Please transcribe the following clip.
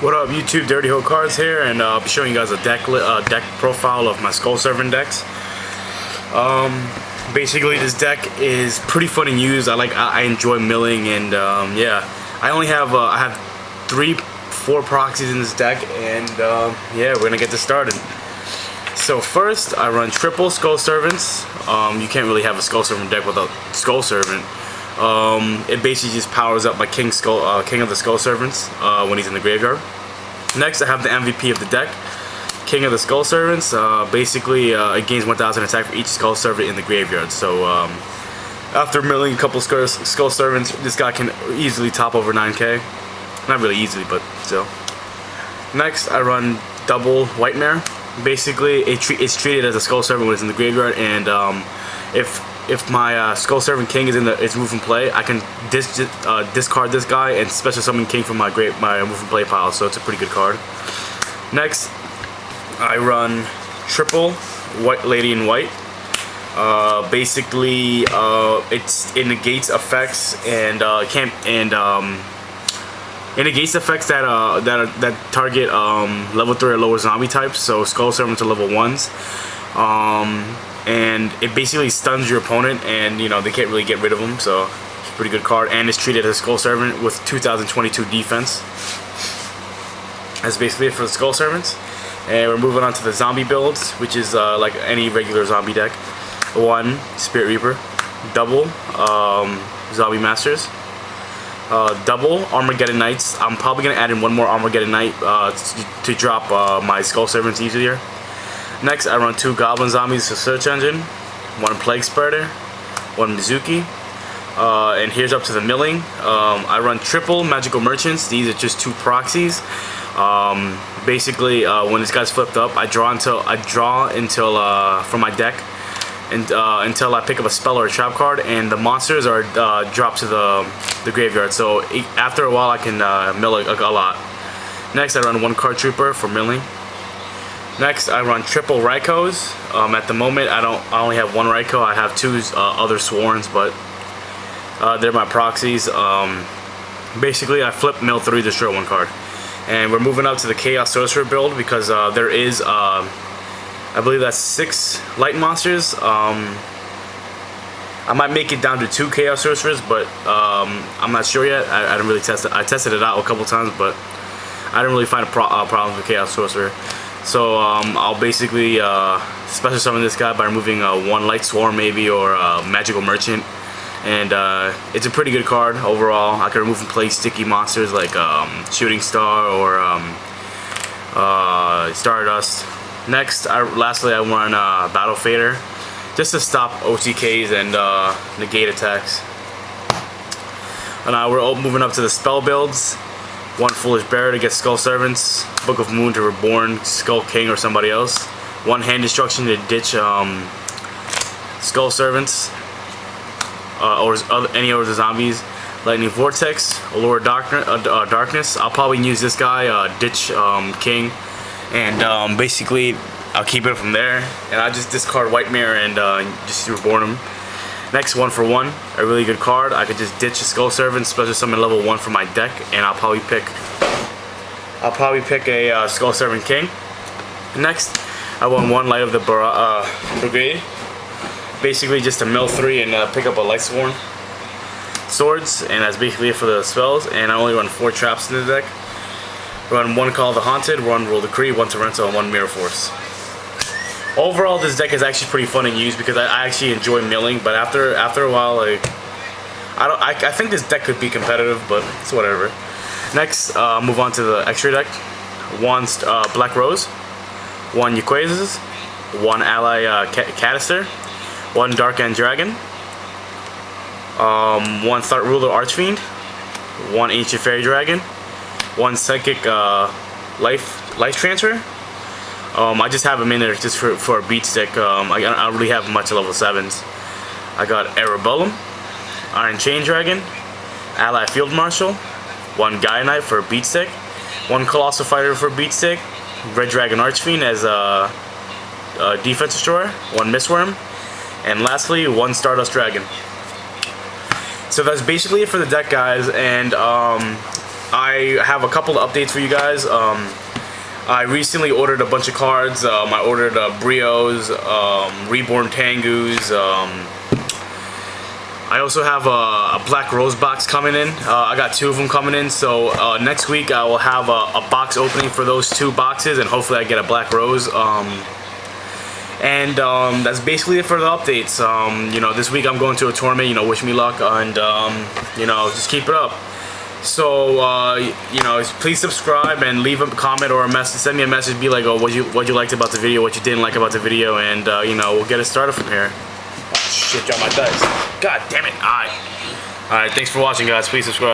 What up, YouTube? Dirty Hole Cards here, and I'll be showing you guys a deck profile of my Skull Servant decks. Basically, this deck is pretty fun to use. I enjoy milling, and yeah, I have 4 proxies in this deck, and yeah, we're gonna get this started. So first, I run triple Skull Servants. You can't really have a Skull Servant deck without Skull Servant. It basically just powers up my King of the Skull Servants when he's in the graveyard. Next, I have the MVP of the deck, King of the Skull Servants. Basically, it gains 1,000 attack for each Skull Servant in the graveyard. So after milling a couple Skull Servants, this guy can easily top over 9k. Not really easily, but still. Next, I run double White Mare. Basically, it's treated as a Skull Servant when it's in the graveyard, and if my Skull Servant King is move and play, I can discard this guy and special summon King from my move and play pile. So it's a pretty good card. Next, I run triple White Lady in White. Basically, it negates effects and it negates effects that target level 3 or lower zombie types. So Skull Servants are level 1s. And it basically stuns your opponent, and they can't really get rid of them, so it's a pretty good card. And it's treated as a Skull Servant with 2022 defense. That's basically it for the Skull Servants. And we're moving on to the zombie builds, which is like any regular zombie deck. 1 Spirit Reaper, double Zombie Masters, double Armageddon Knights. I'm probably gonna add in 1 more Armageddon Knight to drop my Skull Servants easier. Next, I run 2 Goblin Zombies to Search Engine, 1 Plague Spreader, 1 Mizuki, and here's up to the milling. I run triple Magical Merchants. These are just 2 proxies. Basically, when this guy's flipped up, I draw until from my deck, and until I pick up a spell or a trap card, and the monsters are dropped to the graveyard. So after a while, I can mill a lot. Next, I run 1 Card Trooper for milling. Next, I run triple Raikos. At the moment, I only have 1 Raiko. I have 2 other Sworns, but they're my proxies. Basically, I flip, mill 3, destroy 1 card. And we're moving up to the Chaos Sorcerer build because there is, I believe that's 6 light monsters. I might make it down to 2 Chaos Sorcerers, but I'm not sure yet. I didn't really test it. I tested it out a couple times, but I didn't really find a problem with Chaos Sorcerer. So I'll basically special summon this guy by removing 1 Light Swarm maybe, or Magical Merchant, and it's a pretty good card overall. I can remove and play sticky monsters like Shooting Star or Stardust. Next, lastly, I run Battle Fader just to stop OTKs and negate attacks. And now we're moving up to the spell builds. 1 Foolish Bear to get Skull Servants, Book of Moon to Reborn Skull King or somebody else, 1 Hand Destruction to ditch Skull Servants or any other zombies, Lightning Vortex, Allure of Darkness. I'll probably use this guy, ditch King, and basically I'll keep it from there, and I'll just discard White Mare and just reborn him. Next, 1 for 1, a really good card. I could just ditch a Skull Servant, special summon level 1 from my deck, and I'll probably pick a Skull Servant King. Next, I want 1 Light of the Brigade, basically just to mill 3 and pick up a Light Sworn Swords, and that's basically it for the spells. And I only run 4 traps in the deck. Run 1 Call of the Haunted, 1 Roll Decree, 1 Torrential, and 1 Mirror Force. Overall, this deck is actually pretty fun to use because I actually enjoy milling, but after a while, like I think this deck could be competitive, but it's whatever. Next, move on to the extra deck. 1 Black Rose, 1 Yaquazes, 1 Ally Cadister, 1 Dark End Dragon, 1 Thought Ruler Archfiend, 1 Ancient Fairy Dragon, 1 Psychic Life Transfer. I just have them in there just for a beat stick. I don't really have much level 7s. I got Erebellum, Iron Chain Dragon, Ally Field Marshal, 1 Gaia Knight for a beat stick, 1 Colossal Fighter for a beat stick, Red Dragon Archfiend as a defense destroyer, 1 Mistworm, and lastly 1 Stardust Dragon. So that's basically it for the deck, guys, and I have a couple of updates for you guys. I recently ordered a bunch of cards. I ordered Brios, Reborn Tengus. I also have a Black Rose box coming in. I got 2 of them coming in, so next week I will have a box opening for those 2 boxes, and hopefully I get a Black Rose. And that's basically it for the updates. You know, this week I'm going to a tournament. You know, wish me luck, and you know, just keep it up. So you know, please subscribe and leave a comment or a message. Send me a message. Be like, oh, what you liked about the video, what you didn't like about the video, and you know, we'll get it started from here. Oh, shit, dropped my dice. God damn it! All right. Thanks for watching, guys. Please subscribe.